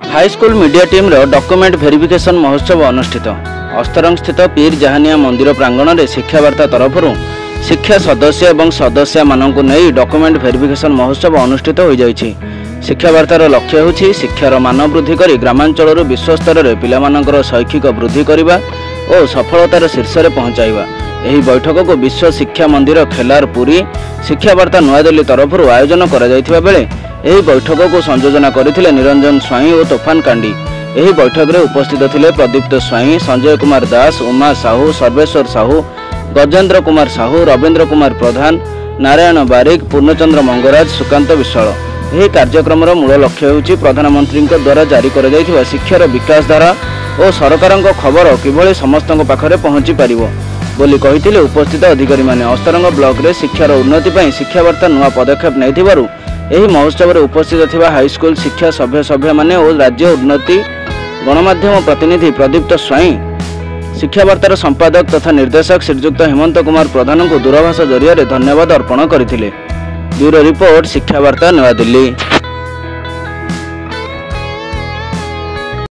High school media team document verification महोत्सव अनुष्ठित अस्तरंग स्थित पीर जहानिया मंदिर प्रांगण में शिक्षावार्ता तरफ शिक्षा सदस्य और सदस्य मानक नहीं डॉक्यूमेंट वेरिफिकेशन महोत्सव अनुष्ठित हो जाइछि। शिक्षावार्तार लक्ष्य होछि शिक्षार मान वृद्धि करी ग्रामांचल विश्व स्तर में पिलामानंकर शैक्षिक वृद्धि करने और सफलतार शीर्ष में पहुंचाइबा। एही बैठक को विश्व शिक्षा मंदिर खेलार पुरी शिक्षावार्ता नुआदिल्ली तरफ आयोजन करा जायथिबा बेले एही बैठक को संयोजना करथिले निरंजन स्वाई और तोफान कांडी। एही बैठक में उपस्थित थिले प्रदीप्त स्वाई, संजय कुमार दास, उमा साहू, सर्वेश्वर साहू, गजेन्द्र कुमार साहू, रवीन्द्र कुमार प्रधान, नारायण बारिक, पूर्णचंद्र मंगराज, सुकांत विश्वाल। यह कार्यक्रम मूल लक्ष्य होछि प्रधानमंत्री द्वारा जारी कर जायथिबा शिक्षार विकास धारा और सरकार खबर किभଳି समस्तक पाखरे पहुंची पारिबो बोली कहिथिले उपस्थित अधिकारी माने। अस्तरंग ब्लॉक रे शिक्षार उन्नति पई शिक्षावार्ता नुआ पदक्षेप नैथिबारु एही महोत्सव में उपस्थित थिबा हाईस्कूल शिक्षा सभ्य माने और राज्य उन्नति गणमाध्यम प्रतिनिधि प्रदीप्त स्वाई, शिक्षावार्तार संपादक तथा निर्देशक श्रीजुक्त हेमंत कुमार प्रधान को दूरभाष जरिया धन्यवाद अर्पण करथिले। ब्यूरो रिपोर्ट, शिक्षावार्ता, नया दिल्ली।